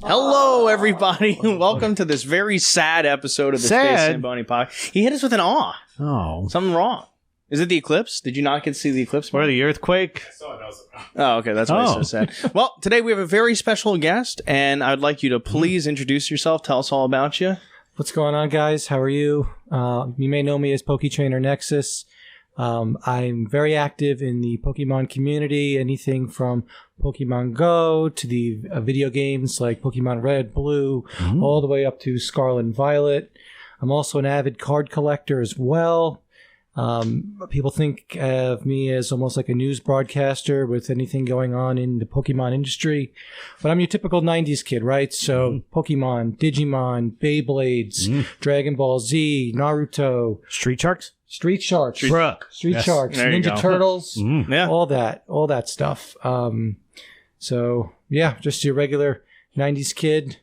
Hello, everybody. Welcome to this very sad episode of the Space Zambonie Podcast. He hit us with an awe. Oh. Something wrong. Is it the eclipse? Did you not get to see the eclipse? Or the earthquake? Oh, okay. That's why it's so sad. Well, today we have a very special guest, and I'd like you to please introduce yourself. Tell us all about you. What's going on, guys? How are you? You may know me as Poketrainernexus. I'm very active in the Pokemon community, anything from Pokemon Go to the video games like Pokemon Red, Blue, all the way up to Scarlet and Violet. I'm also an avid card collector as well. People think of me as almost like a news broadcaster with anything going on in the Pokemon industry. But I'm your typical 90s kid, right? So Pokemon, Digimon, Beyblades, Dragon Ball Z, Naruto. Street Sharks? Street Sharks. Yes. Sharks. There you Ninja go. Turtles. Yeah. All that stuff. So, yeah, just your regular 90s kid.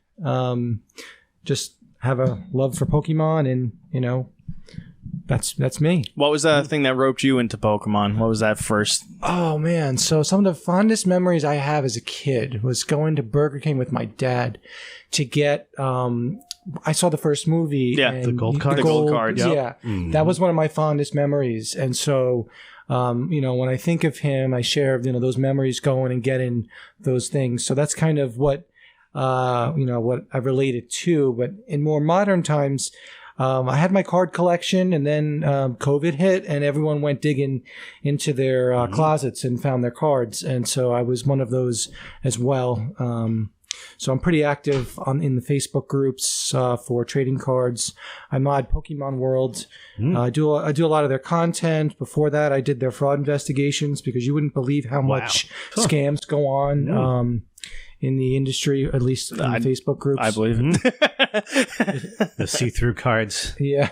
Just have a love for Pokemon and, you know, that's me. What was the thing that roped you into Pokemon? What was that first? Oh, man. So some of the fondest memories I have as a kid was going to Burger King with my dad to get... I saw the first movie. Yeah, and the gold cards. The gold cards. Yeah, that was one of my fondest memories. And so, you know, when I think of him, I share, you know, those memories going and getting those things. So that's kind of what, you know, what I related to. But in more modern times, I had my card collection, and then COVID hit, and everyone went digging into their closets and found their cards. And so I was one of those as well. So I'm pretty active in the Facebook groups for trading cards. I mod Pokemon World. I do a lot of their content. Before that, I did their fraud investigations because you wouldn't believe how much scams go on in the industry, at least in the Facebook groups. I believe it. The see-through cards. Yeah.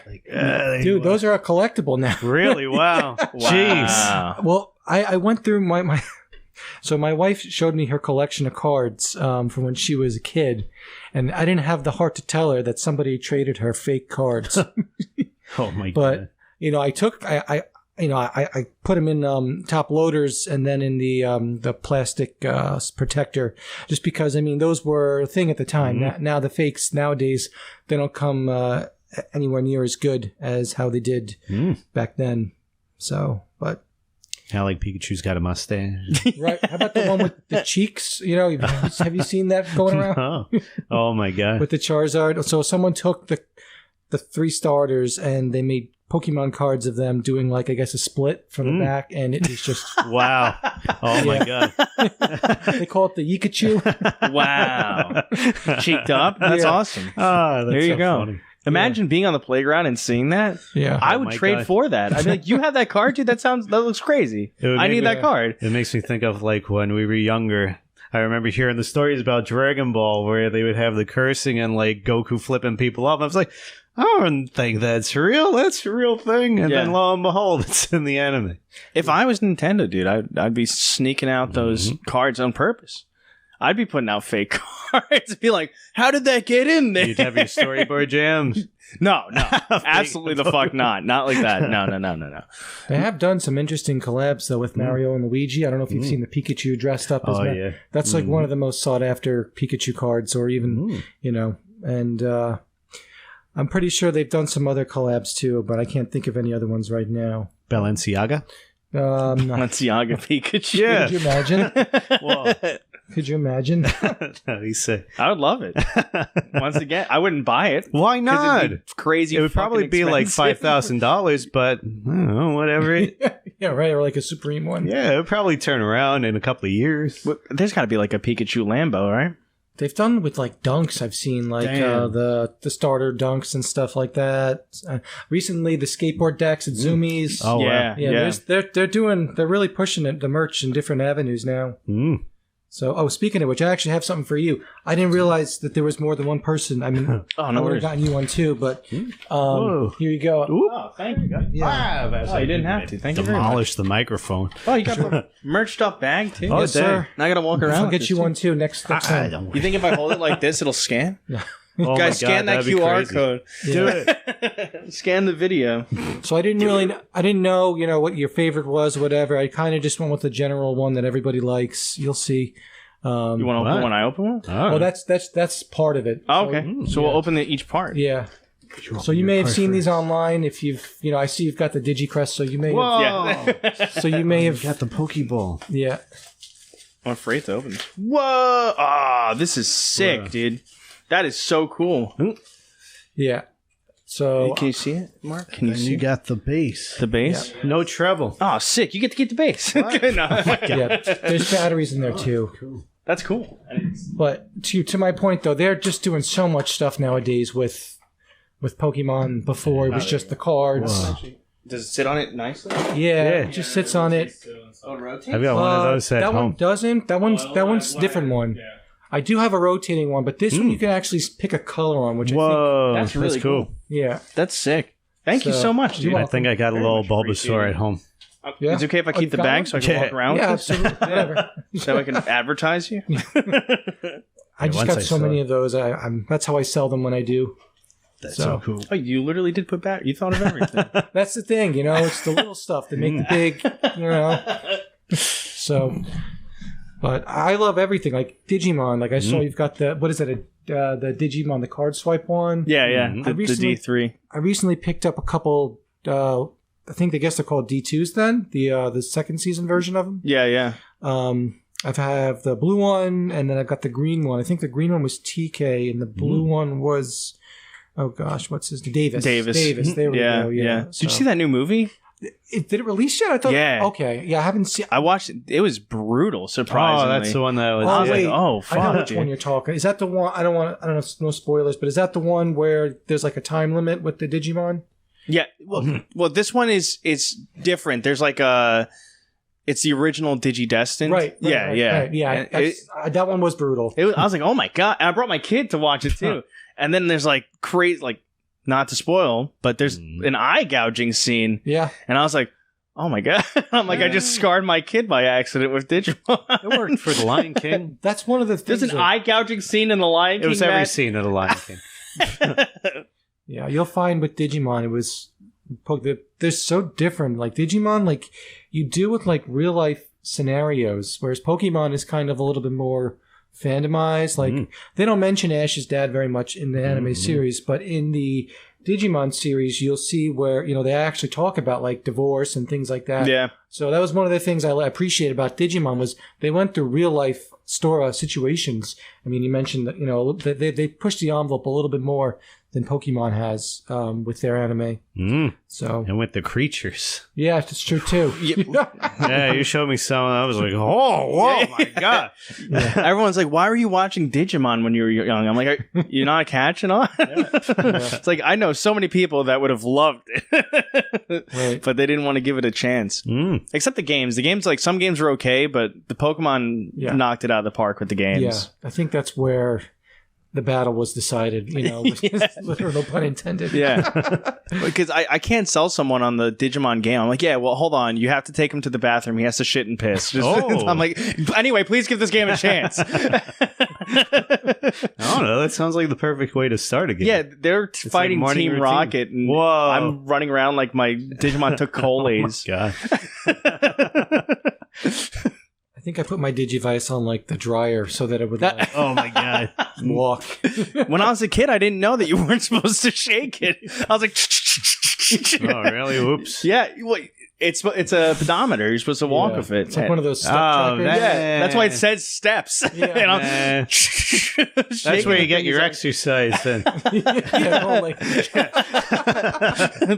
Dude, those are a collectible now. Really? Wow. Jeez. Well, I went through my So my wife showed me her collection of cards from when she was a kid, and I didn't have the heart to tell her that somebody traded her fake cards. Oh my god! But you know, I put them in top loaders and then in the plastic protector, just because I mean those were a thing at the time. Now the fakes nowadays, they don't come anywhere near as good as how they did back then. So, but. How like Pikachu's got a mustache. Right. How about the one with the cheeks? You know, have you seen that going around? Oh my god. With the Charizard. So someone took the three starters and they made Pokemon cards of them doing like, I guess, a split from the back, and it was just... Wow. Oh my god. They call it the Yikachu. Wow. Cheeked up? That's awesome. Oh, that's there you so go. funny. Imagine being on the playground and seeing that. Yeah. I would my trade God. for that. I'd be like, you have that card, dude? That looks crazy. I need that card. It makes me think of like when we were younger. I remember hearing the stories about Dragon Ball where they would have the cursing and like Goku flipping people off. I was like, I don't think that's real. That's a real thing. And then lo and behold, it's in the anime. If I was Nintendo, dude, I'd be sneaking out those cards on purpose. I'd be putting out fake cards. Be like, how did that get in there? You'd have your storyboard jams. No, absolutely the fuck not. Not like that. No. They have done some interesting collabs, though, with Mario and Luigi. I don't know if you've seen the Pikachu dressed up as yeah. That's like one of the most sought-after Pikachu cards, or even, you know, and I'm pretty sure they've done some other collabs, too, but I can't think of any other ones right now. Balenciaga? Balenciaga Pikachu. Yeah. Could you imagine? Whoa. Could you imagine? He's sick. I would love it. Once again, I wouldn't buy it. Why 'cause not? it'd be crazy. It would probably be like $5,000, but I don't know, whatever. Yeah, right. Or like a Supreme one. Yeah, it would probably turn around in a couple of years. But there's got to be like a Pikachu Lambo, right? They've done with like dunks. I've seen like the starter dunks and stuff like that. Recently, the skateboard decks at Zoomies. Oh, yeah, wow. They're really pushing it, the merch in different avenues now. So, speaking of which, I actually have something for you. I didn't realize that there was more than one person. I mean, I would have gotten you one too, but here you go. Oh, thank you. Yeah. Oh, you didn't have to. Thank you very much. Demolish the microphone. Oh, you got a merched up bag too? Oh, yes, sir. Now I got to walk around. I'll get you one too next time. You think if I hold it like this, it'll scan? Oh Guys, scan that QR crazy. code. Do it. Scan the video. So I didn't know, you know, what your favorite was, whatever. I kind of just went with the general one that everybody likes. You'll see. You want to open one? I open one. Well, that's part of it. Oh, okay. So we'll open each part. Yeah. So you may have seen these online if you've, I see you've got the DigiCrest, so you may have, so you may have got the Pokeball. Yeah. I'm afraid to open this. Whoa! Ah, this is sick, dude. That is so cool. Yeah. So can you see it, Mark? Can you see? You got the bass. The bass? Yeah. No treble. Oh, sick! You get to keep the bass. Yeah, there's batteries in there too. Cool. That's cool. But to my point though, they're just doing so much stuff nowadays with Pokemon. Before it was just the cards. Wow. Does it sit on it nicely? Yeah, it just sits on it. Oh, it rotates? I've got one of those at that home. One doesn't. That one's a different one. Yeah. I do have a rotating one, but this one you can actually pick a color on, which I think that's really cool. Yeah, that's sick. Thank you so much, dude. I think I got a little Bulbasaur at home. Yeah. Is it okay if I keep the bag so I can walk around with it? Yeah, absolutely. Whatever. So I can advertise you? I just got so many of those. That's how I sell them when I do. That's so cool. Oh, you literally did put back. You thought of everything. That's the thing, it's the little stuff that make the big, So, but I love everything. Like Digimon. Like I saw you've got the the Digimon, the card swipe one. Yeah. The D3. I recently picked up a couple. I think they're called D2s. Then the second season version of them. Yeah. I've have the blue one, and then I've got the green one. I think the green one was TK, and the blue one was. Oh gosh, what's his name? Davis. There we go. Yeah. Did you see that new movie? Did it release yet? I thought. Yeah. Okay. Yeah, I haven't seen. I watched it. It was brutal. Surprisingly. Oh, that's the one that was. I was wait. like, oh fuck. I know which one you're talking. Is that the one? I don't know. No spoilers, but is that the one where there's like a time limit with the Digimon? Yeah. Well, this one is different. There's like it's the original DigiDestined. Right. Yeah. That one was brutal. I was like, oh my god! And I brought my kid to watch it too. And then there's like crazy, like not to spoil, but there's an eye gouging scene. Yeah. And I was like, oh my god! I'm like, I just scarred my kid by accident with Digimon. It worked for The Lion King. That's one of the things. There's an eye gouging scene in The Lion King. It was every scene of The Lion King. Yeah, you'll find with Digimon, they're so different. Like Digimon, like you deal with like real life scenarios, whereas Pokemon is kind of a little bit more fandomized. Like they don't mention Ash's dad very much in the anime series, but in the Digimon series, you'll see where they actually talk about like divorce and things like that. Yeah. So that was one of the things I appreciate about Digimon was they went through real life situations. I mean, you mentioned that they pushed the envelope a little bit more than Pokemon has with their anime. So and with the creatures. Yeah, that's true too. Yeah, you showed me some and I was like, whoa my god. Yeah. Everyone's like, why were you watching Digimon when you were young? I'm like, you're not catching on? It's like, I know so many people that would have loved it. Right. But they didn't want to give it a chance. Except the games. The games, like some games were okay, but the Pokemon knocked it out of the park with the games. Yeah, I think that's where the battle was decided, with no pun intended. Yeah. Because I can't sell someone on the Digimon game. I'm like, yeah, well, hold on. You have to take him to the bathroom. He has to shit and piss. I'm like, anyway, please give this game a chance. I don't know. That sounds like the perfect way to start a game. Yeah, they're fighting like Team routine. Rocket, and I'm running around like my Digimon took Colaze. Oh my God. I think I put my Digivice on like the dryer so that it would oh my god walk. When I was a kid, I didn't know that you weren't supposed to shake it. I was like, oh really? Oops. Yeah, it's a pedometer. You're supposed to walk with it. It's like one of those step trackers. Yeah, that's why it says steps. Yeah. That's where you get your exercise then.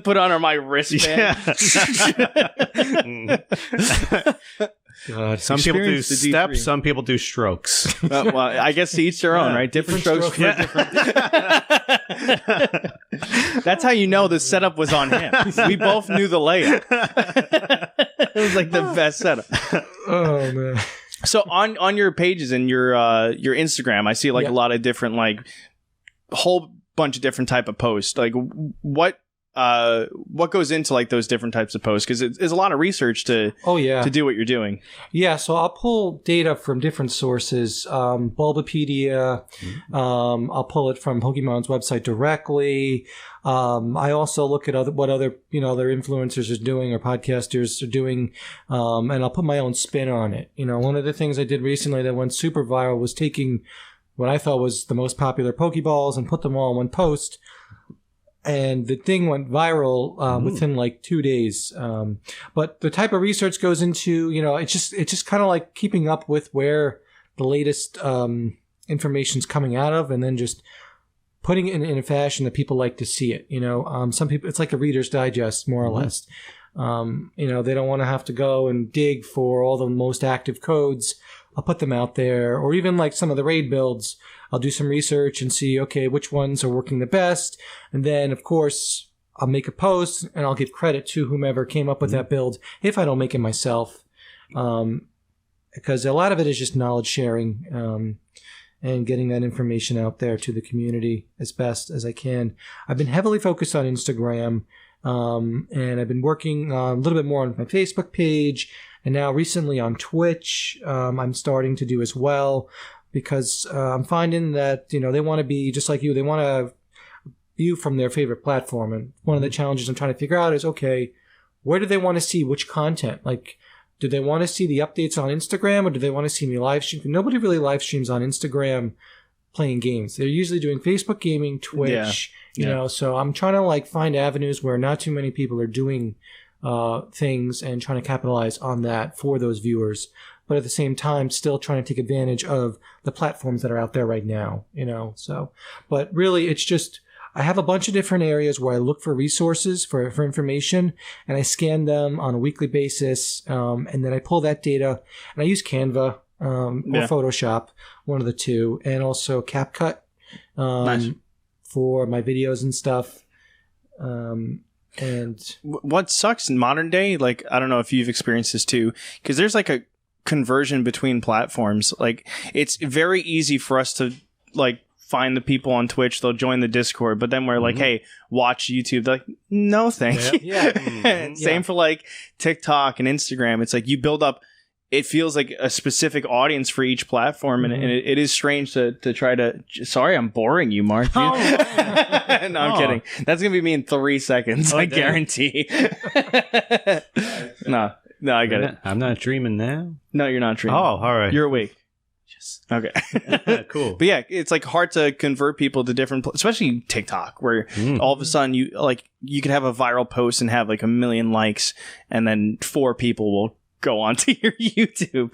Put on my wristband. God, some people do steps, some people do strokes. Well, I guess to each their own, right? Different strokes for different. That's how you know the setup was on him. We both knew the layout. It was like the best setup. Oh man! So on your pages and your Instagram, I see like a lot of different, like a whole bunch of different type of posts. Like what what goes into like those different types of posts? Because it's a lot of research to do what you're doing. Yeah, so I'll pull data from different sources. Bulbapedia, I'll pull it from Pokemon's website directly. I also look at what other influencers are doing or podcasters are doing, and I'll put my own spin on it. One of the things I did recently that went super viral was taking what I thought was the most popular Pokeballs and put them all in one post. And the thing went viral within like 2 days. But the type of research goes into, it's just kind of like keeping up with where the latest information's coming out of, and then just putting it in a fashion that people like to see it. Some people, it's like a Reader's Digest, more or less. They don't want to have to go and dig for all the most active codes. I'll put them out there, or even like some of the raid builds. I'll do some research and see, okay, which ones are working the best. And then, of course, I'll make a post and I'll give credit to whomever came up with that build if I don't make it myself. Because a lot of it is just knowledge sharing and getting that information out there to the community as best as I can. I've been heavily focused on Instagram, and I've been working a little bit more on my Facebook page. And now recently on Twitch, I'm starting to do as well, because I'm finding that, they want to be just like you. They want to view from their favorite platform. And one of the challenges I'm trying to figure out is, okay, where do they want to see which content? Like, do they want to see the updates on Instagram, or do they want to see me live stream? Nobody really live streams on Instagram playing games. They're usually doing Facebook gaming, Twitch, so I'm trying to like find avenues where not too many people are doing things and trying to capitalize on that for those viewers, but at the same time still trying to take advantage of the platforms that are out there right now, but really it's just, I have a bunch of different areas where I look for resources for information, and I scan them on a weekly basis, and then I pull that data, and I use Canva or Photoshop, one of the two, and also CapCut Nice. for my videos and stuff. And what sucks in modern day, like, I don't know if you've experienced this too, because there's like a conversion between platforms. Like, it's very easy for us to like find the people on Twitch, they'll join the Discord, but then we're like, hey, watch YouTube. They're like, no, thank you. And same for like TikTok and Instagram. It's like you build up, it feels like a specific audience for each platform, and it is strange to try to. Sorry, I'm boring you, Mark. No, I'm kidding. That's gonna be me in 3 seconds. I guarantee. No, I get it. I'm not dreaming now. No, you're not dreaming. Oh, all right. You're awake. Yes. Okay. Cool. But yeah, it's like hard to convert people to different, especially TikTok, where all of a sudden you could have a viral post and have like 1 million likes, and then 4 people will go onto your YouTube.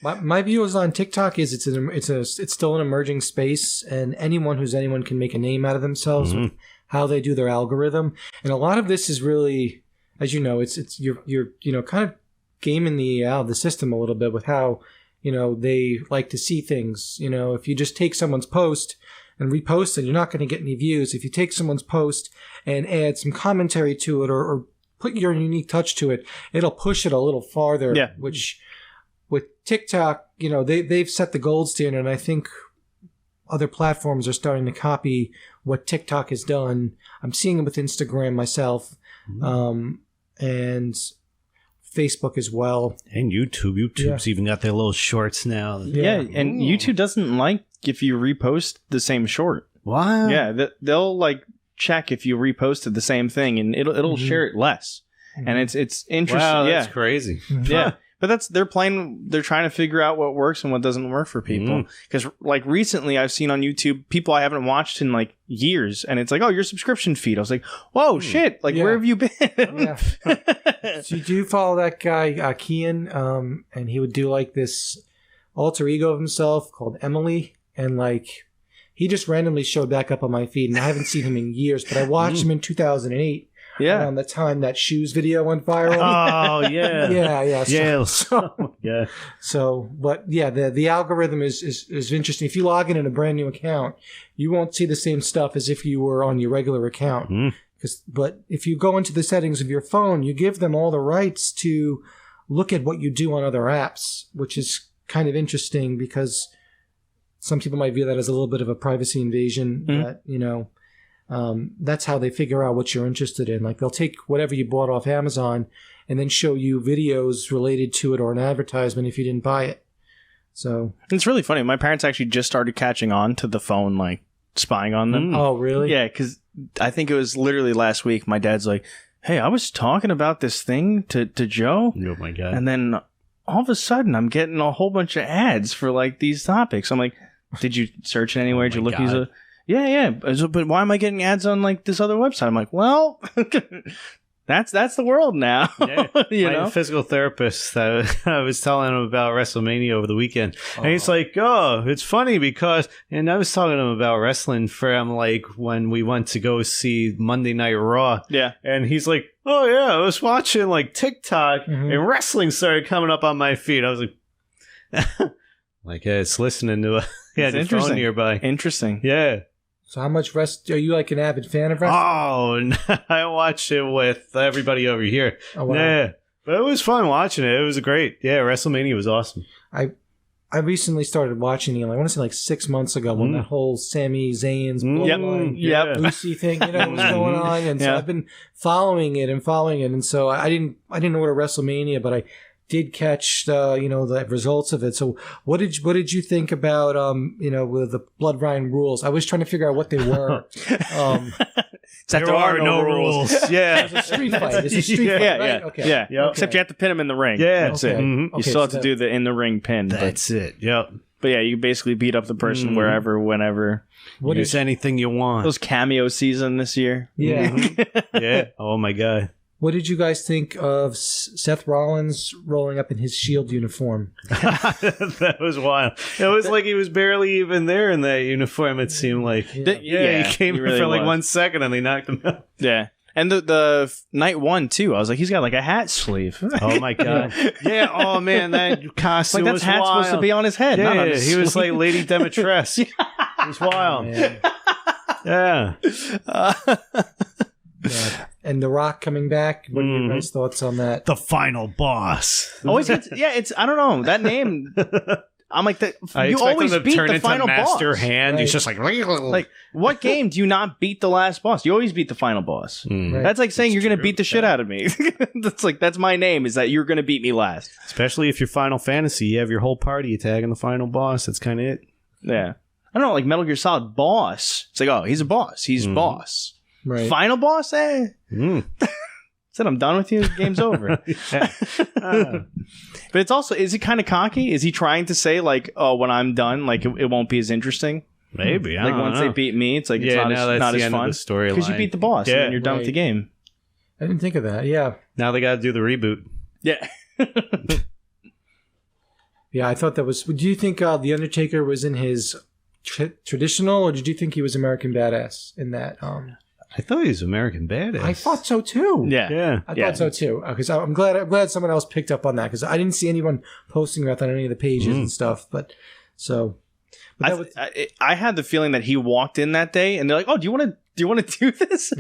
My view is on TikTok is it's still an emerging space, and anyone can make a name out of themselves with how they do their algorithm. And a lot of this is really, as you know, it's you're kind of gaming the system a little bit with how they like to see things. If you just take someone's post and repost it, you're not going to get any views. If you take someone's post and add some commentary to it or put your unique touch to it, it'll push it a little farther. Yeah. Which with TikTok, they've set the gold standard, and I think other platforms are starting to copy what TikTok has done. I'm seeing it with Instagram myself, and Facebook as well. And YouTube. YouTube's even got their little shorts now. Yeah, and YouTube doesn't like if you repost the same short. Wow. Yeah, they'll like check if you reposted the same thing, and it'll share it less. And it's interesting. Wow, that's crazy. Yeah. But they're trying to figure out what works and what doesn't work for people. Because like recently I've seen on YouTube people I haven't watched in like years, and it's like, oh, your subscription feed. I was like, whoa, shit. Like, where have you been? So you do follow that guy, Kian, and he would do like this alter ego of himself called Emily, and like he just randomly showed back up on my feed, and I haven't seen him in years, but I watched him in 2008. Yeah. Around the time that shoes video went viral. Oh, yeah. Yeah. Yeah. So, but yeah, the algorithm is interesting. If you log in a brand new account, you won't see the same stuff as if you were on your regular account. But if you go into the settings of your phone, you give them all the rights to look at what you do on other apps, which is kind of interesting because some people might view that as a little bit of a privacy invasion. That that's how they figure out what you're interested in. Like they'll take whatever you bought off Amazon and then show you videos related to it or an advertisement if you didn't buy it. So it's really funny. My parents actually just started catching on to the phone, like spying on them. Oh, really? Yeah, because I think it was literally last week. My dad's like, "Hey, I was talking about this thing to Joe." Oh my God. And then all of a sudden, I'm getting a whole bunch of ads for like these topics. I'm like, "Did you search it anywhere? Did you look these up?" Yeah. But why am I getting ads on like this other website? I'm like, well, that's the world now. Yeah. You My know? physical therapist, I was telling him about WrestleMania over the weekend. And he's like, oh, it's funny because, and I was talking to him about wrestling from like when we went to go see Monday Night Raw. Yeah. And he's like, oh yeah, I was watching like TikTok and wrestling started coming up on my feed. I was like, like, yeah, it's listening to the phone nearby. Interesting. Yeah. So how much are you like an avid fan of wrestling? Oh, no, I watched it with everybody over here. Oh, wow. Yeah. But it was fun watching it. It was great. Yeah, WrestleMania was awesome. I recently started watching it, I want to say like 6 months ago when that whole Sami Zayn's Yep. Lucy thing, was going on. And so I've been following it. And so I didn't know what a WrestleMania, but I did catch the results of it. So what did you think about with the Blood Ryan rules? I was trying to figure out what they were. There are no rules. Yeah. It's a street fight. It's a street fight, right? Yeah. Okay. Yeah. Okay. Except you have to pin him in the ring. Yeah. That's Okay. it. Mhm. You still have to do the in the ring pin. That's it. Yep. But yeah, you basically beat up the person wherever, whenever. Use anything you want. Those cameo season this year. Yeah. Yeah. Oh my God. What did you guys think of Seth Rollins rolling up in his Shield uniform? That was wild. It was like he was barely even there in that uniform, it seemed like. Yeah, he came he really for like was. 1 second and they knocked him out. Yeah. And the night one, too. I was like, he's got like a hat sleeve. Oh my God. Yeah. Oh man, that costume Like was that hat's wild. supposed to be on his head, not on Yeah, his he was sleeve. like Lady Demetress. It was wild. Man. Yeah. God. And The Rock coming back. What are your guys' thoughts on that? The final boss. Always gets, it's I don't know, that name. I'm like, I you expect always him to beat turn the into final Master boss. Hand. Right. He's just Like, what game do you not beat the last boss? You always beat the final boss. Right. That's like saying you're going to true. beat the shit out of me. That's my name, is that you're going to beat me last. Especially if you're Final Fantasy, you have your whole party attacking the final boss. That's kind of it. Yeah. I don't know, like Metal Gear Solid boss. It's like, oh, he's a boss. He's boss. Right. Final boss? Said I'm done with you. The game's over. But it's also, is he kind of cocky? Is he trying to say like, oh, when I'm done, like it won't be as interesting? Maybe. I Like don't once know. they beat me, it's like it's not now as, that's not the as end fun of the storyline. because you beat the boss and then you're done with Right. the game. I didn't think of that. Yeah. Now they got to do the reboot. Yeah. Yeah, I thought that was... Do you think The Undertaker was in his traditional, or did you think he was American Badass in that? I thought he was American Badass. I thought so too. Yeah. Yeah. I thought so too. Because I'm glad someone else picked up on that, because I didn't see anyone posting about that on any of the pages and stuff. But I had the feeling that he walked in that day and they're like, oh, do you want to do this?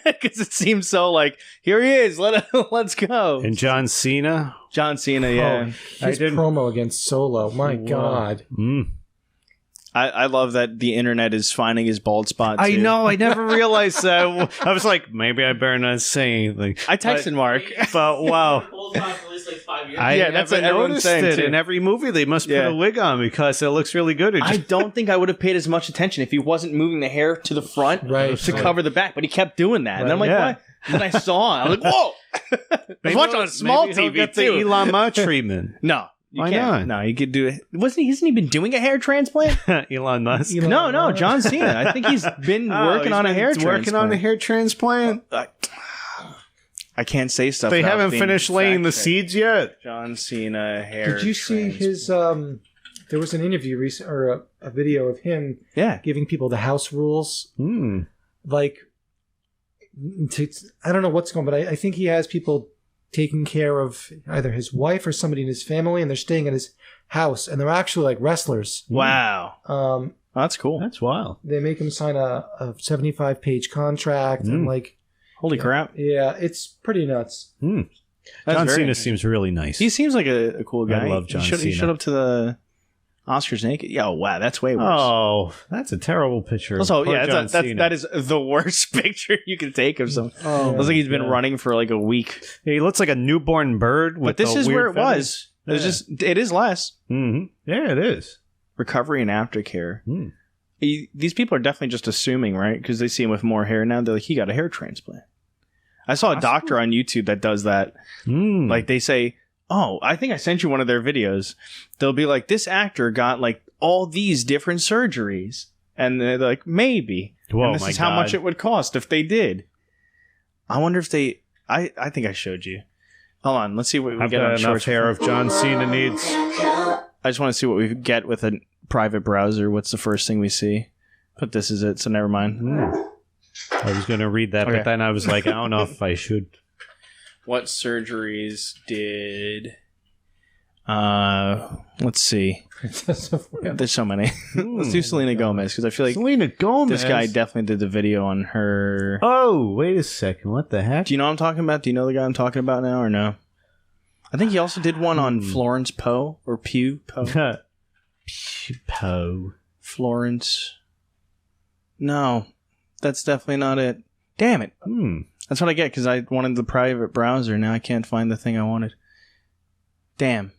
Because it seems so like, here he is. Let's go. And John Cena. John Cena, yeah. his promo against Solo. My God. I love that the internet is finding his bald spot, too. I know. I never realized that. I was like, maybe I better not say anything. I texted Mark. But wow. I Yeah, that's haven't what everyone's noticed saying, it. too. In every movie, they must put a wig on because it looks really good. I don't think I would have paid as much attention if he wasn't moving the hair to the front to cover the back, but he kept doing that. And I'm like, what? And then I saw it. I was like, whoa! I was watching on small maybe he'll TV, get too. the Elon Musk treatment. No. You Why can't. not? No, you could do it. Hasn't he been doing a hair transplant? Elon Musk. No, John Cena. I think he's been working on a hair transplant. Working on a hair transplant? I can't say stuff. They without haven't being finished laying the fact-checked. seeds yet. John Cena hair. Did you see his... there was an interview recent, or a video of him giving people the house rules. Like, I don't know what's going on, but I think he has people taking care of either his wife or somebody in his family, and they're staying at his house, and they're actually like wrestlers. Wow. That's cool. That's wild. They make him sign a 75-page contract, and like... Holy crap. Yeah, it's pretty nuts. John Cena seems really nice. He seems like a cool guy. I love John Cena. He showed up to the Oscar's naked. Yeah, wow, that's way worse. Oh, that's a terrible picture. Also, Poor yeah, John Cena. that is the worst picture you can take of someone. Oh, Looks like he's been running for like a week. He looks like a newborn bird. With But this the is where weird it feathers. was. It is less. Mm-hmm. Yeah, it is. Recovery and aftercare. Mm. These people are definitely just assuming, right? Because they see him with more hair now. They're like, he got a hair transplant. I saw a doctor on YouTube that does that. Mm. Like they say, oh, I think I sent you one of their videos. They'll be like, this actor got like all these different surgeries. And they're like, maybe. Whoa, and this is how much it would cost if they did. I wonder if they... I think I showed you. Hold on, let's see what we I've get got on enough short hair if John Cena needs. I just want to see what we get with a private browser. What's the first thing we see? But this is it, so never mind. I was going to read that, Okay. but then I was like, I don't know if I should. What surgeries did... let's see. There's so many. Let's do Selena Gomez, because I feel like Selena Gomez. this guy definitely did the video on her. Oh, wait a second. What the heck? Do you know what I'm talking about? Do you know the guy I'm talking about now or no? I think he also did one on Florence Poe or Poe. Poe. Florence. No, that's definitely not it. Damn it. That's what I get because I wanted the private browser. Now I can't find the thing I wanted. Damn.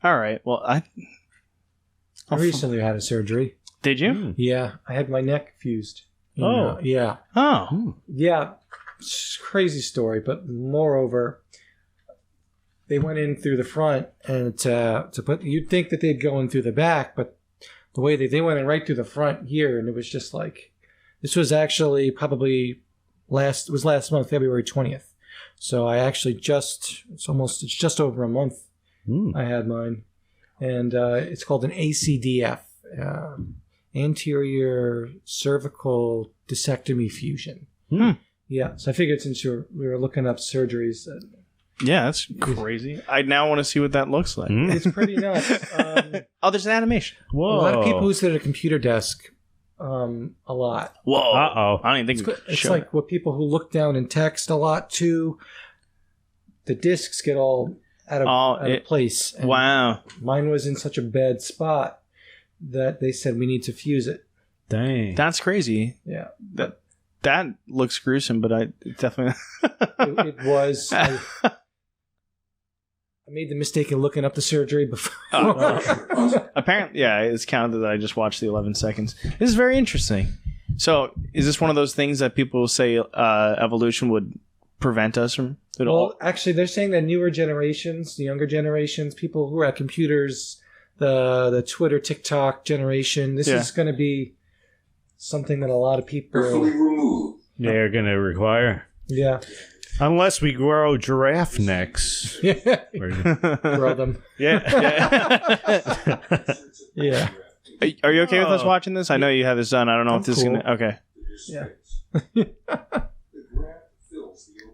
All right. Well, I recently had a surgery. Did you? Yeah, I had my neck fused. Oh. Yeah. Oh. Yeah. It's a crazy story, but moreover, they went in through the front and to put. You'd think that they'd go in through the back, but the way they went in right through the front here, and it was just like this was actually probably last month, February 20th. So I actually it's just over a month. I had mine, and it's called an ACDF, anterior cervical discectomy fusion. Yeah, so I figured since we were looking up surgeries, Yeah, that's crazy. I now want to see what that looks like. it's pretty nuts. Oh, there's an animation. Whoa. A lot of people who sit at a computer desk, a lot. Whoa. Uh-oh. I don't even think It's like what people who look down and text a lot too. The discs get all out of place. And wow. mine was in such a bad spot that they said we need to fuse it. Dang. That's crazy. Yeah. That looks gruesome, but I definitely... It was. I made the mistake of looking up the surgery before. Apparently, yeah, it's counted that I just watched the 11 seconds. This is very interesting. So, is this one of those things that people say evolution would prevent us from? Well, actually, they're saying that newer generations, the younger generations, people who are at computers, the Twitter, TikTok generation, this is going to be something that a lot of people they're going to require. Yeah. Unless we grow giraffe necks. Grow them. Yeah. Yeah. Are you okay with us watching this? I know you have this done. I don't know if this is going to... Okay. Yeah.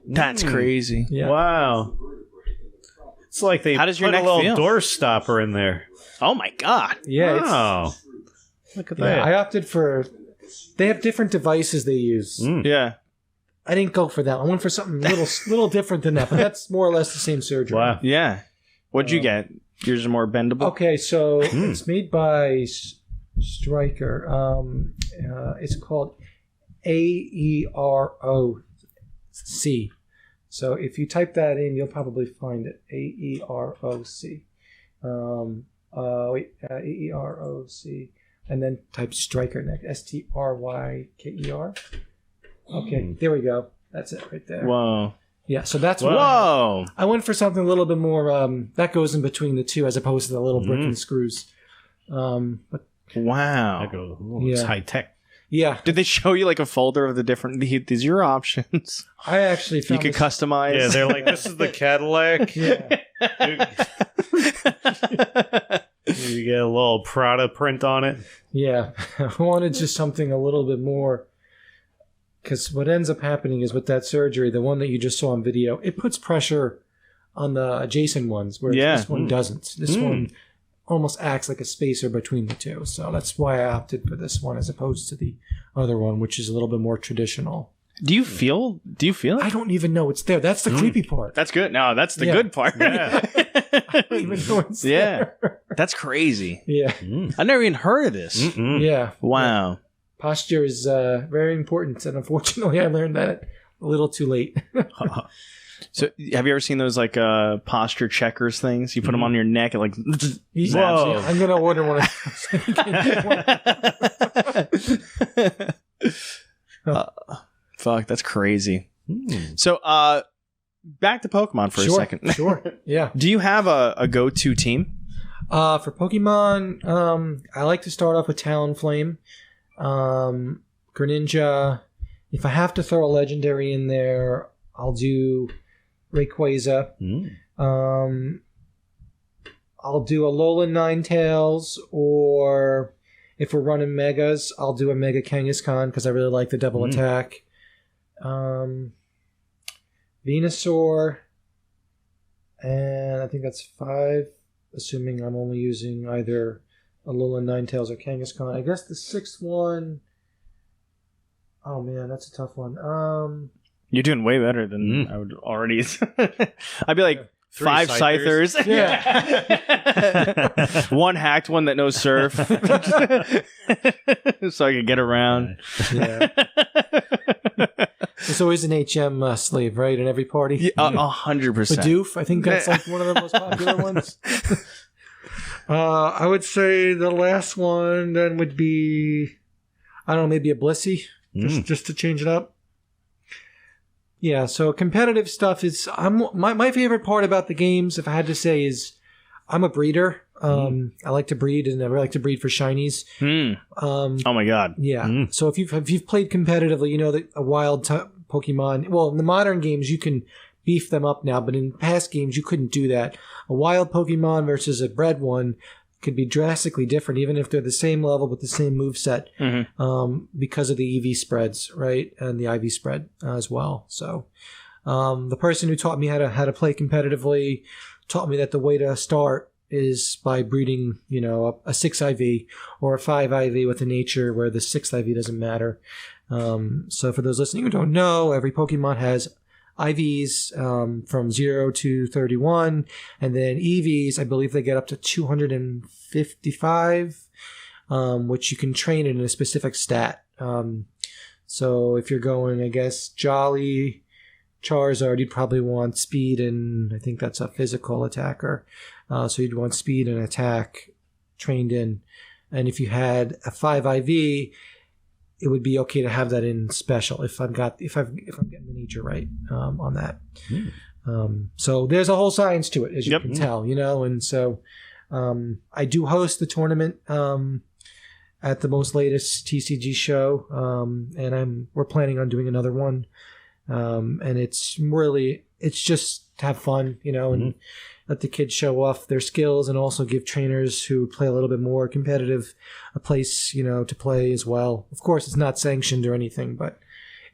That's crazy. Yeah. Wow. It's like they How does your put a neck little feel? door stopper in there. Oh, my God. Yeah. Wow. Look at Yeah, that. I opted for... They have different devices they use. Yeah. I didn't go for that. I went for something little different than that, but that's more or less the same surgery. Wow. Yeah. What'd you get? Yours is more bendable? Okay, so it's made by Stryker. It's called AEROC. So if you type that in, you'll probably find it. AEROC. AEROC. And then type Stryker next. STRYKER. Okay, there we go. That's it right there. Whoa. Yeah, so that's Whoa. I went for something a little bit more that goes in between the two as opposed to the little brick and screws. But Wow. It's high tech. yeah, Did they show you like a folder of the different... These are your options. I actually You found could customize. Yeah, they're like, this is the Cadillac. Yeah. You get a little Prada print on it. Yeah, I wanted just something a little bit more. Because what ends up happening is with that surgery, the one that you just saw on video, it puts pressure on the adjacent ones, where this one doesn't. This one almost acts like a spacer between the two. So that's why I opted for this one as opposed to the other one, which is a little bit more traditional. Do you feel it? I don't even know it's there. That's the creepy part. That's good. No, that's the Yeah. good part. Yeah. I don't even know it's there. That's crazy. Yeah. I never even heard of this. Yeah. Wow. Posture is very important, and unfortunately, I learned that a little too late. So, have you ever seen those like posture checkers things? You put them on your neck and like. Whoa! I'm gonna order one of those. Fuck, that's crazy. So, back to Pokemon for a second. Sure. Yeah. Do you have a go-to team? For Pokemon, I like to start off with Talonflame, Greninja. If I have to throw a legendary in there, I'll do Rayquaza. I'll do Alolan Ninetales, or if we're running Megas, I'll do a Mega Kangaskhan because I really like the double attack. Venusaur, and I think that's 5, assuming I'm only using either Alolan Ninetales or Kangaskhan. I guess the 6th one... Oh man, that's a tough one. You're doing way better than I would already. I'd be like 5 Scythers. Yeah. 1 hacked one that knows Surf. So I could get around. Yeah. There's always an HM slave, right, in every party? 100%. Bidoof, I think that's like one of the most popular ones. I would say the last one then would be, I don't know, maybe a Blissey, just to change it up. Yeah, so competitive stuff is my favorite part about the games, if I had to say, is I'm a breeder. I like to breed, and I like to breed for shinies. Oh my god! Yeah. So if you've played competitively, you know that a wild Pokemon. Well, in the modern games, you can beef them up now, but in past games, you couldn't do that. A wild Pokemon versus a bred one could be drastically different, even if they're the same level with the same moveset, because of the EV spreads, right, and the IV spread as well. So, the person who taught me how to play competitively taught me that the way to start is by breeding, you know, a 6 IV or a 5 IV with a nature where the 6 IV doesn't matter. So for those listening who don't know, every Pokemon has IVs from 0 to 31, and then EVs, I believe they get up to 255, which you can train in a specific stat. So if you're going, I guess, Jolly, Charizard, you'd probably want speed, and I think that's a physical attacker. So you'd want speed and attack trained in. And if you had a 5 IV, it would be okay to have that in special if I'm getting the nature right on that. So there's a whole science to it, as you can tell, you know. And so I do host the tournament at the most latest TCG show, and we're planning on doing another one. And it's just to have fun, you know, and let the kids show off their skills, and also give trainers who play a little bit more competitive a place, you know, to play as well. Of course, it's not sanctioned or anything, but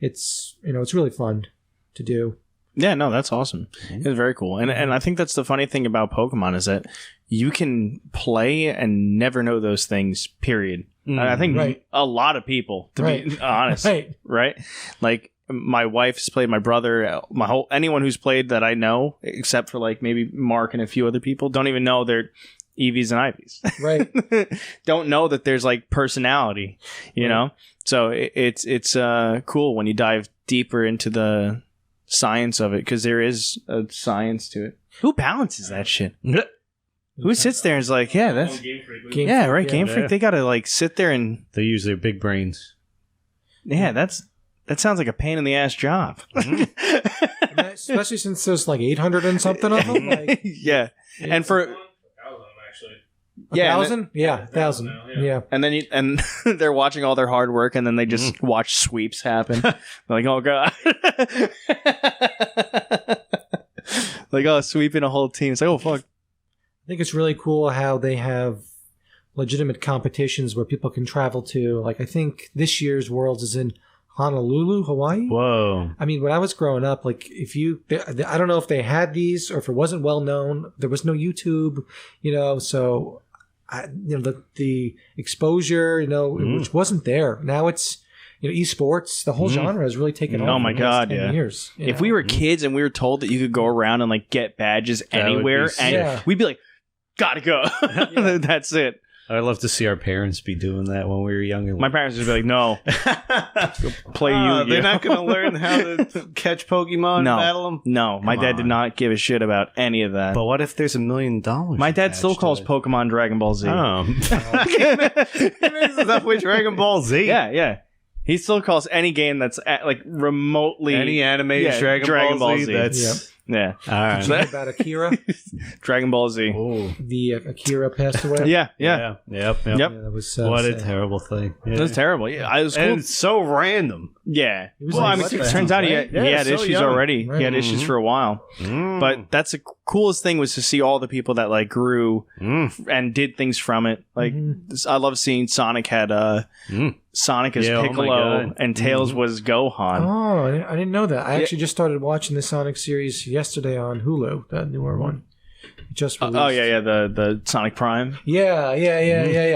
it's, you know, it's really fun to do. Yeah, no, that's awesome. It's very cool. And I think that's the funny thing about Pokemon is that you can play and never know those things, period. I think a lot of people, to be honest, right? Like, my wife's played, my brother, anyone who's played that I know, except for like maybe Mark and a few other people, don't even know they're EVs and IVs. Right. Don't know that there's like personality, you know? So it's cool when you dive deeper into the science of it, because there is a science to it. Who balances that shit? Who sits there and is like, yeah, that's... Game Freak. Game Freak. They gotta like sit there and... They use their big brains. Yeah, that sounds like a pain in the ass job. Especially since there's like 800 and something of them. Like, yeah. And for 1,000 actually. 1,000? Yeah, 1,000. Yeah. And then and they're watching all their hard work, and then they just watch sweeps happen. They're like, oh god. Like, oh, sweeping a whole team. It's like, oh fuck. I think it's really cool how they have legitimate competitions where people can travel to. Like, I think this year's Worlds is in Honolulu, Hawaii. Whoa. I mean, when I was growing up, like, I don't know if they had these or if it wasn't well known. There was no YouTube, you know, so, the exposure, you know, which wasn't there. Now it's, you know, esports, the whole genre has really taken off. Oh my god, yeah. Years, if we were kids and we were told that you could go around and like get badges anywhere, and we'd be like, gotta go. That's it. I'd love to see our parents be doing that when we were younger. My parents would be like, no. Go play Yu-Gi-Oh. They're not going to learn how to catch Pokemon No. and battle them? No, my dad did not give a shit about any of that. But what if there's $1 million? My dad still calls Pokemon Dragon Ball Z. Oh. Is that with Dragon Ball Z? Yeah. He still calls any game that's like remotely Any animated Dragon Ball Z. That's... Yeah. All right. Did you hear about Akira? Dragon Ball Z. Oh. The Akira passed away. Yeah. Yep. Yeah, that was What a sad. terrible thing. Yeah. It was terrible. Yeah, it was cool. And it's so random. Yeah. was Well, like, I mean, what it the turns hell, out he right? had so issues young. already. Right. He had issues for a while. But that's the coolest thing was to see all the people that like grew and did things from it. Like I love seeing Sonic had Sonic as Yeah, oh my Piccolo God. and Tails was Gohan. Oh, I didn't know that. I actually just started watching the Sonic series yesterday on Hulu, that newer one. It just released. Oh yeah, the Sonic Prime. Yeah.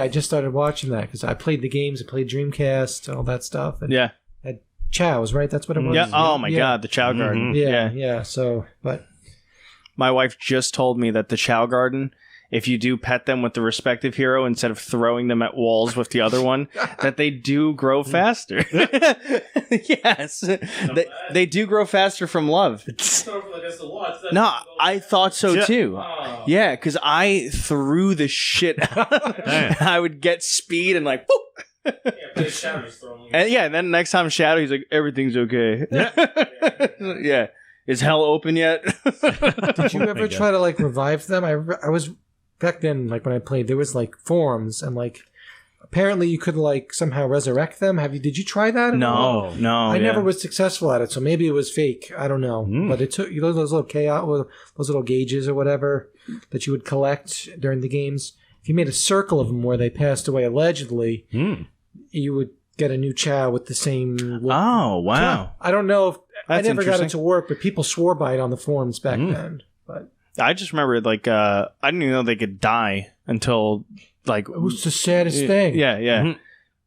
I just started watching that because I played the games, I played Dreamcast, all that stuff. And Yeah. had Chow's, right? That's what it was. Yeah. Oh my Yeah. God, the Chow Garden. Yeah. So, but My wife just told me that the Chow Garden, if you do pet them with the respective hero instead of throwing them at walls with the other one, that they do grow faster. Yes. They do grow faster from love. No, I thought so too. Yeah, because I threw the shit out. I would get speed and like, boop. And then next time Shadow, he's like, everything's okay. Yeah. Is hell open yet? did you ever try to like revive them? I was back then, like when I played, there was like forums and like apparently you could like somehow resurrect them. Did you try that? No. I never was successful at it, so maybe it was fake. I don't know. But it took those little those little gauges or whatever that you would collect during the games. If you made a circle of them where they passed away allegedly, you would get a new Chow with the same. Oh, wow. I don't know if I That's never got it interesting. to work, but people swore by it on the forums back then. But I just remember like I didn't even know they could die until like it was the saddest thing. Yeah.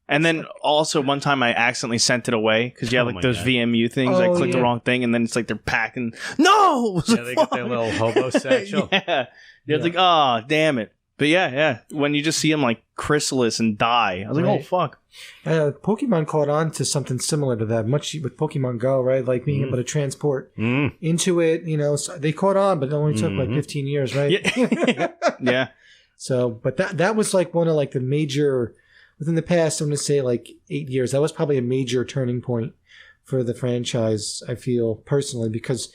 And then also one time I accidentally sent it away because you have Oh like my those God. VMU things. I clicked the wrong thing and then it's like they're packing. No, Yeah, they got their little hobo satchel. yeah. It's like oh damn it. But yeah. When you just see them like chrysalis and die, I was like, Right. oh fuck. Pokemon caught on to something similar to that, much with Pokemon Go, right? Like being able to transport into it. You know, so they caught on, but it only took like 15 years, right? Yeah. So, but that was like one of like the major within the past. I'm going to say like 8 years. That was probably a major turning point for the franchise. I feel personally because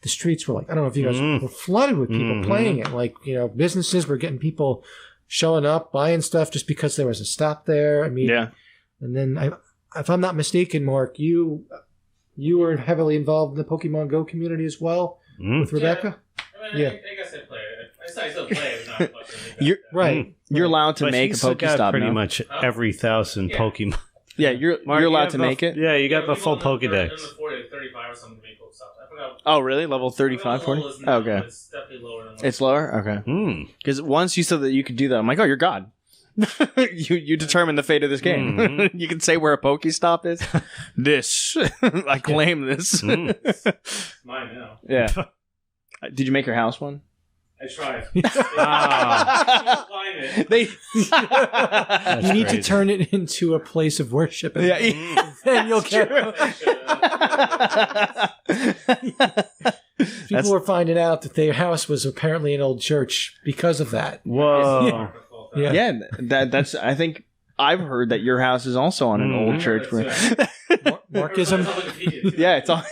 the streets were like, I don't know if you guys were flooded with people playing it. Like, you know, businesses were getting people showing up, buying stuff just because there was a stop there. I mean, Yeah. And then if I'm not mistaken, Mark, you were heavily involved in the Pokemon Go community as well with Rebecca. I guess I play it. I still play it, but not much. You're Right. You're allowed to But make a he's got Pokestop pretty now. much every 1,000 Pokemon. Yeah, you're Mark, allowed you to have make it. Yeah, you got the full People in Pokedex. the 40 to 35 or something to make Pokestops. I forgot. Oh, really? Level 35, 40? Okay. It's definitely lower than It's lower? Okay. Hmm. Because once you said that you could do that, I'm like, oh, you're God. you determine the fate of this game. You can say where a Pokestop is. This. I claim this. mine now. Yeah. Did you make your house one? I tried. Ah. Find it. They. You need to turn it into a place of worship. And Yeah. then you'll get. People were finding out that their house was apparently an old church because of that. Whoa. Yeah. Yeah, that's. I think I've heard that your house is also on an old church. Markism. Yeah, it's all.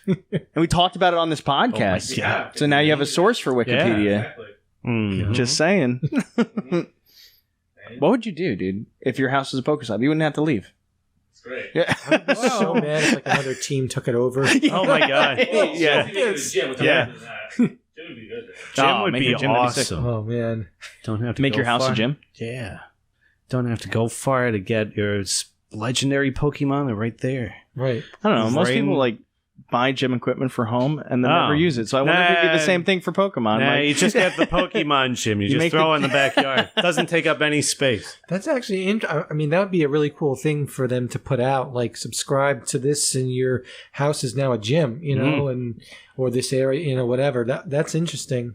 And we talked about it on this podcast. Yeah. So now you have a source for Wikipedia. Exactly. Hmm. Just saying. What would you do, dude, if your house was a Pokestop? You wouldn't have to leave. It's great. Yeah. I'd be so mad if like another team took it over. Oh my God. Yeah. Gym would be good. Gym Oh, would make be your gym that'd be sick. awesome. Oh man. Don't have to Make go your house far. a gym. Yeah. Don't have to go far to get your legendary Pokemon. They're right there. Right. I don't know. Most Rain- people like buy gym equipment for home and then Oh. never use it. So I wonder if it'd be the same thing for Pokemon. Nah, like- you just get the Pokemon gym. You, You just make throw the- it in the backyard. Doesn't take up any space. That's actually, I mean, that would be a really cool thing for them to put out. Like, subscribe to this, and your house is now a gym, you know, and or this area, you know, whatever. That's interesting.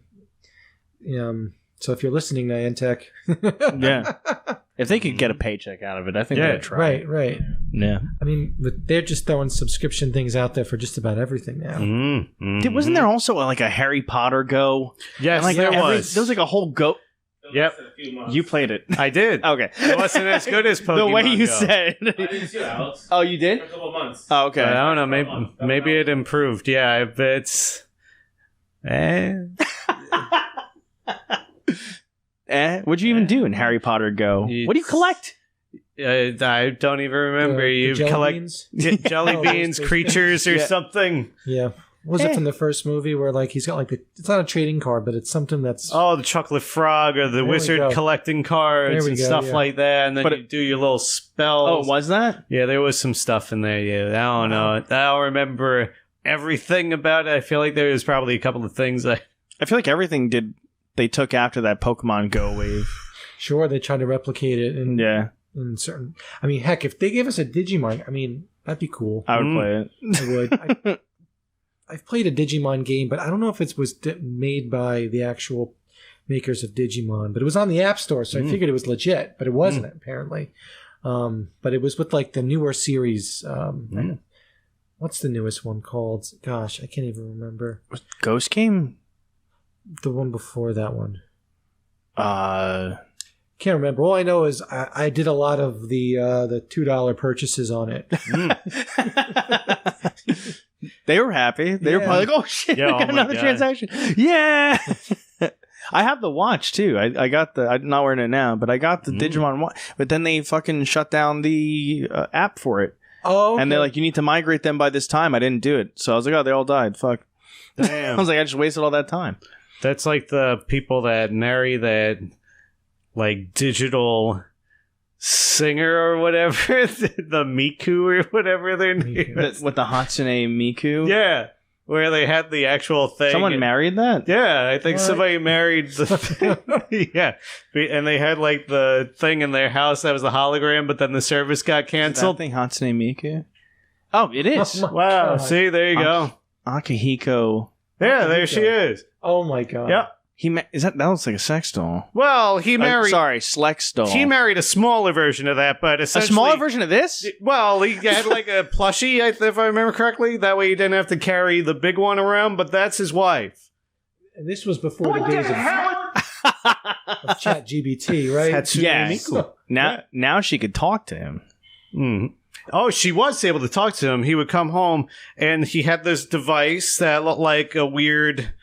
So if you're listening, Niantic, Yeah. If they could get a paycheck out of it, I think they would try. Right. Yeah. I mean, but they're just throwing subscription things out there for just about everything now. Wasn't there also like a Harry Potter Go? Yes, And, like, there was. There was like a whole Go. Yep. You played it. I did. Okay. It wasn't as good as Pokemon The way you Go. said. I did too, Alex. Oh, you did? For a couple of months. Oh, okay. I don't know. Maybe it improved. Yeah, it's. What'd you even do in Harry Potter Go? What do you collect? I don't even remember. You jelly collect beans? jelly Oh, beans, those creatures, or Yeah. something. Yeah. Was it from the first movie where like he's got like it's not a trading card, but it's something that's Oh, the chocolate frog or the we wizard go. collecting cards There we and go, stuff yeah. like that, and then But you do your little Oh, spells. was that? Yeah, there was some stuff in there. Yeah, I don't know. I don't remember everything about it. I feel like there was probably a couple of things I feel like everything they took after that Pokemon Go wave. sure they tried to replicate it in certain. I mean, heck, if they gave us a Digimon, I mean, that'd be cool. I would play it. I would. I've played a Digimon game, but I don't know if it was made by the actual makers of Digimon. But it was on the App Store, so I figured it was legit. But it wasn't apparently. But it was with like the newer series. What's the newest one called? Gosh, I can't even remember. Ghost Game? The one before that one. Can't remember. All I know is I did a lot of the $2 purchases on it. They were happy. They were probably like, "Oh shit, Yeah, we got oh my another God. transaction!" Yeah, I have the watch too. I got the. I'm not wearing it now, but I got the Digimon watch. But then they fucking shut down the app for it, Oh, okay. and they're like, "You need to migrate them by this time." I didn't do it, so I was like, "Oh, they all died." Fuck. I Damn. was like, I just wasted all that time. That's like the people that marry that like digital singer or whatever, the Miku or whatever their name is. With the Hatsune Miku. Yeah, where they had the actual thing. Someone married that. Yeah, I think What? somebody married the yeah, and they had like the thing in their house that was a hologram, but then the service got That canceled. thing Hatsune Miku. Oh, it is. Oh my Wow, God. see, there you go. Akihiko. Yeah, there she is. Oh my god. Yep. That looks like a sex doll. Well, he married. Sorry, Slex doll. He married a smaller version of that, but a essentially smaller version of this? Well, he had like a plushie, if I remember correctly. That way he didn't have to carry the big one around, but that's his wife. And this was before the days of ChatGPT, right? Hatsune Yes. Miku. Now she could talk to him. Mhm. Oh, she was able to talk to him. He would come home, and he had this device that looked like a weird,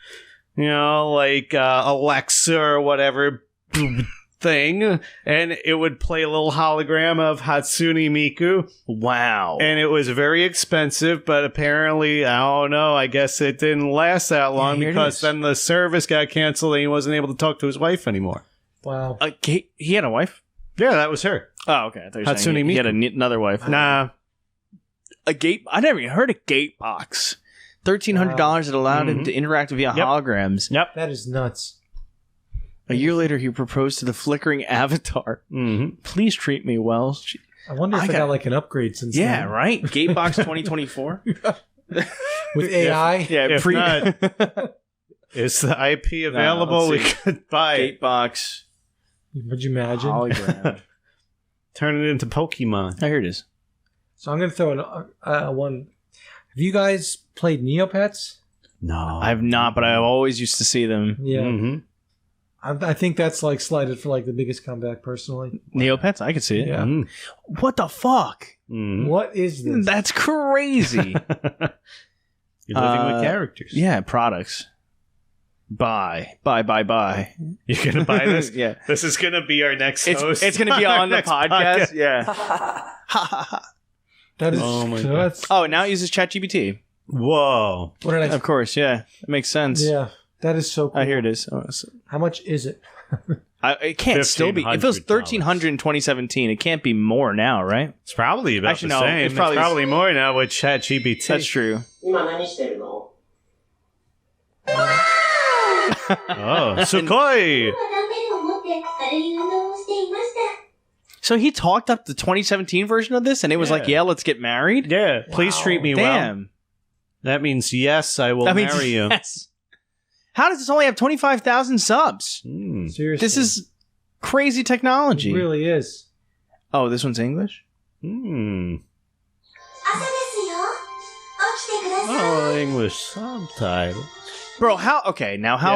like Alexa or whatever thing, and it would play a little hologram of Hatsune Miku. Wow. And it was very expensive, but apparently, I don't know, I guess it didn't last that long here it because is. then the service got canceled and he wasn't able to talk to his wife anymore. Wow. He had a wife? Yeah, that was her. Oh, okay. I thought you were Hatsune saying he had Miku. another wife. Nah. A gate. I never even heard of Gatebox. $1,300 that allowed him to interact via Yep. holograms. Yep. That is nuts. A year later, he proposed to the flickering avatar. Mm-hmm. Please treat me well. I wonder if I it got- got like an upgrade since Yeah, then. right? Gatebox 2024. With AI. Yeah, If not, is the IP available? let's We see. could buy it. Gatebox Would you imagine? hologram. Turn it into Pokemon. Oh, here it is. So I'm going to throw in one. Have you guys played Neopets? No. I have not, but I've always used to see them. Yeah. Mm-hmm. I think that's like slated for like the biggest comeback personally. Neopets? I could see it. Yeah. Mm. What the fuck? Mm. What is this? That's crazy. You're living with characters. Yeah, products. Buy. You're You're gonna buy this? Yeah. This is gonna be our next host. It's going to be our on the next podcast. Yeah. That is. Oh my so God. that's, Oh, now it uses ChatGPT. Whoa. what did I? Of course, yeah. It makes sense. Yeah, that is so cool. Oh, here it is. Oh, How much is it? it can't still be. If it was $1,300 in 2017, it can't be more now, right? It's probably about Actually, the no, same. it's It's probably- probably more now with ChatGPT. That's true. 今何してるの Oh, Sukhoi! 今ダンベルを持って軽い運動をしていました So he talked up the 2017 version of this, and it was like, yeah, let's get married? Yeah, please treat me well. Damn. That means yes, I will That means marry you. yes. How does this only have 25,000 subs? Seriously. This is crazy technology. It really is. Oh, this one's English? 朝ですよ。起きてください。 Oh, English subtitle. Bro, how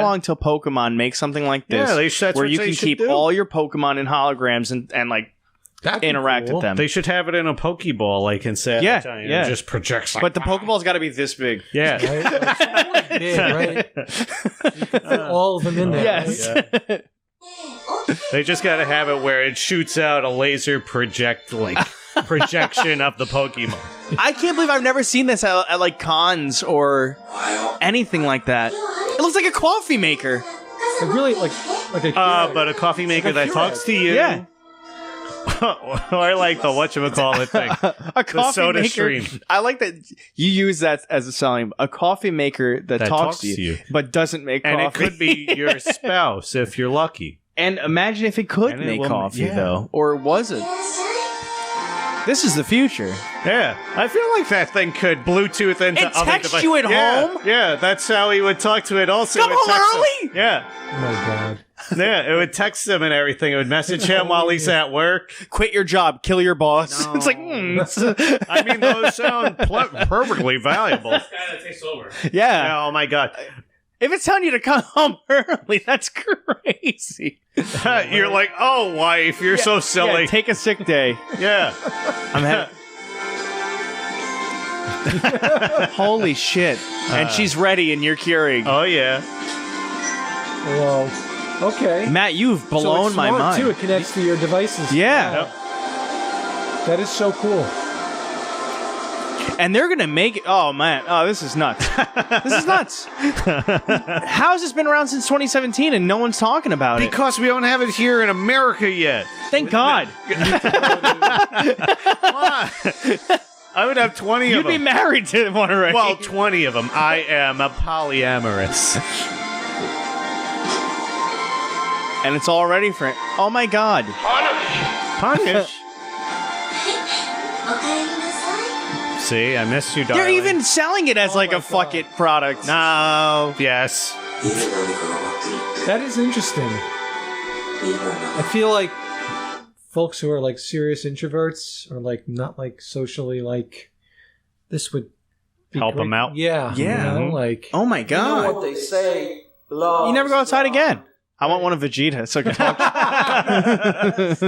long till Pokemon makes something like this? Yeah, that's where what you they can should keep do. all your Pokemon in holograms and like That'd be interact cool. with them. They should have it in a Pokeball, like instead. Yeah, It yeah. just projects. Like, But the Pokeball's got to be this big. yeah. Right? Like, big, right? You can fit all of them in there. Yes. Right? They just got to have it where it shoots out a laser projection of the Pokemon. I can't believe I've never seen this at like cons or anything like that. It looks like a coffee maker. Like really, like a But a coffee maker that talks to you. Yeah. Or like the whatchamacallit thing. A coffee soda maker. stream. I like that you use that as a selling. A coffee maker that talks to you, but doesn't make And coffee. it could be your spouse if you're lucky. And imagine if it could And it make will- coffee, yeah. though. Or was it? This is the future. Yeah, I feel like that thing could Bluetooth into And other text devices. you at Yeah, home? Yeah, that's how he would talk to it. Also, Come it would home text him. early? Yeah, Oh my god. yeah, it would text him and everything. It would message him while he's at work. Quit your job, kill your boss. No. It's like, I mean, those sound perfectly valuable. This guy that takes over. yeah. Oh my god, If it's telling you to come home early, that's crazy. you're like, oh wife, you're so silly. Yeah, take a sick day. Yeah. I'm having. Holy shit! And she's ready, and you're curing. Oh yeah. Well, okay. Matt, you've So blown it's my smart, mind. too. It connects to your devices. Yeah. Wow. That is so cool. And they're gonna make it. Oh man! Oh, this is nuts. This is nuts. How has this been around since 2017 and no one's talking about it? Because we don't have it here in America yet. Thank God. Why? I would have 20 You'd of be them. married to one already. Well, 20 of them. I am a polyamorous. And it's all ready for it. Oh my God. Punish. おかえりなさい。 See, I missed you, darling. They're even selling it as like my a fuck God. it product. No, yes. That is interesting. I feel like folks who are like serious introverts or like not like socially like this would be Help great. 'em out. Yeah. Yeah. You know, like Oh my God. What they say, love. You never go outside again. I want one of Vegeta so I can talk.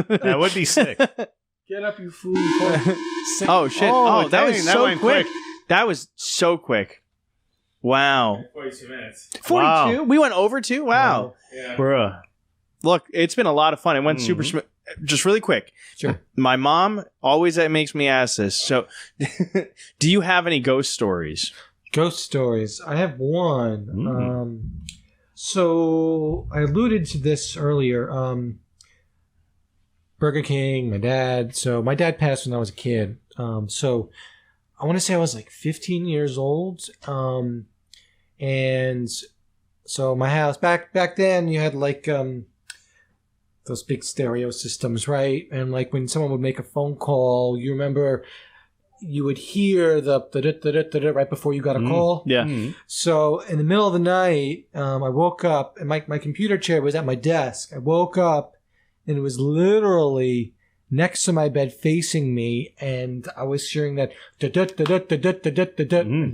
That would be sick. get up, you fool. Oh shit. Oh, Oh, that was dang, that so went quick. quick. That was so quick. Wow. 42 minutes. 42? Wow. We went over 2? Wow. Yeah. Bruh. Look, it's been a lot of fun. It went super smooth. Just really quick. Sure. My mom always makes me ask this. So, do you have any ghost stories? Ghost stories. I have one. So I alluded to this earlier. Burger King, my dad. So my dad passed when I was a kid. So I want to say I was like 15 years old. And so my house back then you had like those big stereo systems, right? And like when someone would make a phone call, you remember you would hear the right before you got a call. Yeah. So in the middle of the night, I woke up and my computer chair was at my desk. I woke up and it was literally next to my bed facing me, and I was hearing that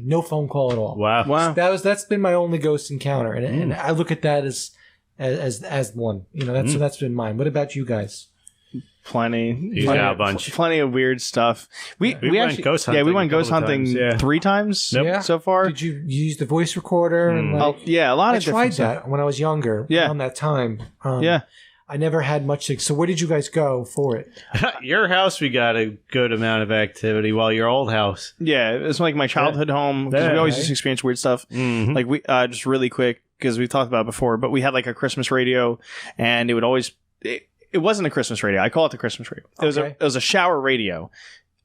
no phone call at all. Wow. Wow. That's been my only ghost encounter, and I look at that as one. You know, that's been mine. What about you guys? Plenty. He's got a bunch. Plenty of weird stuff. We went actually, ghost yeah, we hunting went a ghost couple of hunting times, yeah. 3 times Yep. so far. Did you use the voice recorder? And Oh, like, yeah, a lot I of tried different stuff. that when I was younger. Yeah. Around that time. Yeah. I never had much. So where did you guys go for it? Your house, we got a good amount of activity, while your old house. Yeah, it's like my childhood home. 'Cause Yeah, we always okay. just experience weird stuff. Mhm. Like we just really quick, because we've talked about it before, but we had like a Christmas radio, and it would always it wasn't a Christmas radio. I call it the Christmas radio. Okay. It was a shower radio.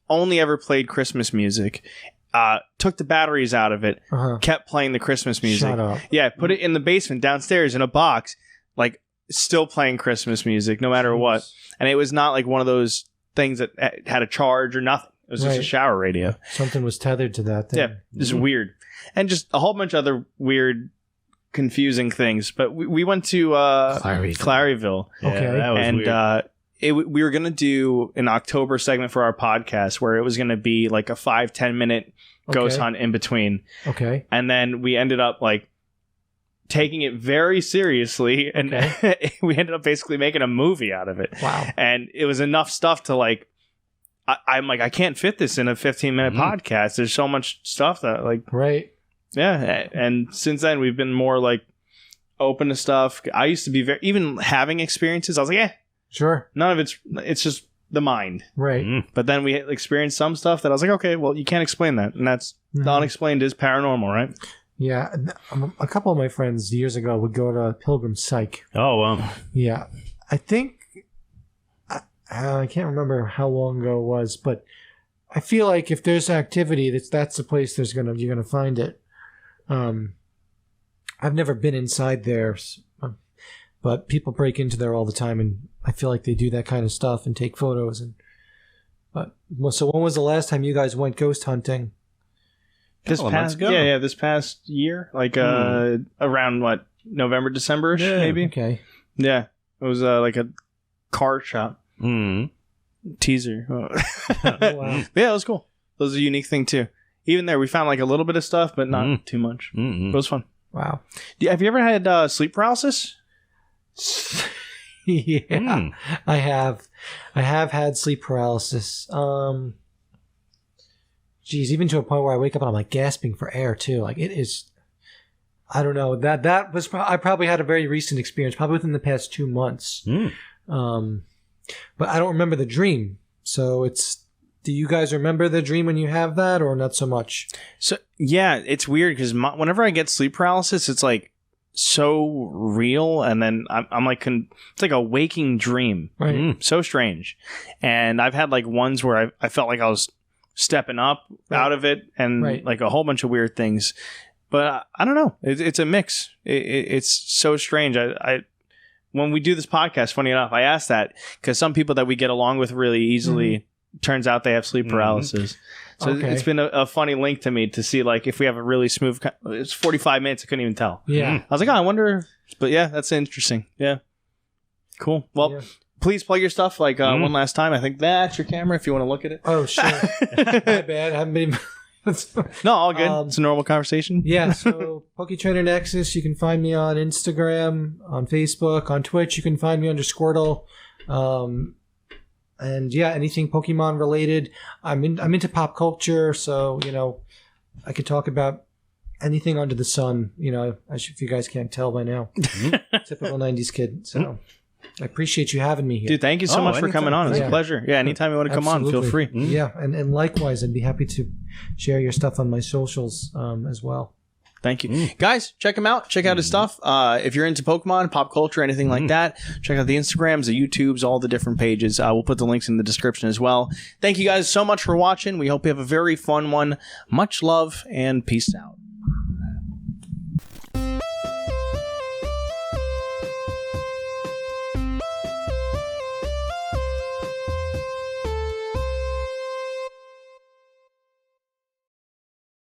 Only ever played Christmas music. Took the batteries out of it. Uh-huh. Kept playing the Christmas music. Shut up. Yeah, put it in the basement downstairs in a box, like still playing Christmas music no matter what. And it was not like one of those things that had a charge or nothing. It was just a Right. shower radio. Something was tethered to that thing. Yeah, just weird. And just a whole bunch of other weird confusing things. But we went to Claryville. Yeah, Okay. that was And weird. we were going to do an October segment for our podcast where it was going to be like a 5-10 minute ghost Okay. hunt in between. Okay. And then we ended up like taking it very seriously. And we ended up basically making a movie out of it. Wow. And it was enough stuff to like, I'm like, I can't fit this in a 15-minute podcast. There's so much stuff that like, Right. yeah. And since then we've been more like open to stuff. I used to be even having experiences. I was like, yeah, Sure. none of it's just the mind. Right. But then we experienced some stuff that I was like, okay, well, you can't explain that. And that's the unexplained is paranormal, right? Yeah. A couple of my friends years ago would go to Pilgrim Psych. Oh, Yeah. I think, I can't remember how long ago it was, but I feel like if there's activity, that's the place you're gonna find it. I've never been inside there, but people break into there all the time, and I feel like they do that kind of stuff and take photos. So when was the last time you guys went ghost hunting? This couple of months past ago. this past year, like around what, November, December-ish, Yeah. maybe. Okay. Yeah, it was like a car shop Mm. teaser. Oh, wow. Yeah, it was cool. It was a unique thing too. Even there, we found like a little bit of stuff, but not too much. Mm-mm. It was fun. Wow. Have you ever had sleep paralysis? Yeah, I have had sleep paralysis. Geez, even to a point where I wake up and I'm like gasping for air too. Like it is, I don't know. That was I probably had a very recent experience, probably within the past 2 months. But I don't remember the dream. So do you guys remember the dream when you have that, or not so much? So yeah, it's weird because whenever I get sleep paralysis, it's like so real, and then I'm like it's like a waking dream. Right. So strange. And I've had like ones where I felt like I was stepping up out of it, and like a whole bunch of weird things. But I don't know. It's a mix. It's so strange. I when we do this podcast, funny enough, I asked that because some people that we get along with really easily, turns out they have sleep paralysis. So it's been a funny link to me to see like if we have a really smooth. It's 45 minutes. I couldn't even tell. Yeah. I was like, oh, I wonder. But yeah, that's interesting. Yeah. Cool. Well, please plug your stuff like one last time. I think that's your camera if you want to look at it. Oh, sure. My bad. I haven't been. No, all good. It's a normal conversation. Yeah, so Poketrainernexus, you can find me on Instagram, on Facebook, on Twitch. You can find me under Squirtle. And yeah, anything Pokemon related. I'm into pop culture, so I could talk about anything under the sun. If you guys can't tell by now, typical '90s kid. So I appreciate you having me here, dude. Thank you so much for coming on. It's a pleasure. Yeah, anytime you want to come on, feel free. Yeah, and likewise, I'd be happy to share your stuff on my socials as well. Thank you. Guys, check him out. Check out his stuff. If you're into Pokemon, pop culture, anything like that, check out the Instagrams, the YouTubes, all the different pages. We'll put the links in the description as well. Thank you guys so much for watching. We hope you have a very fun one. Much love and peace out.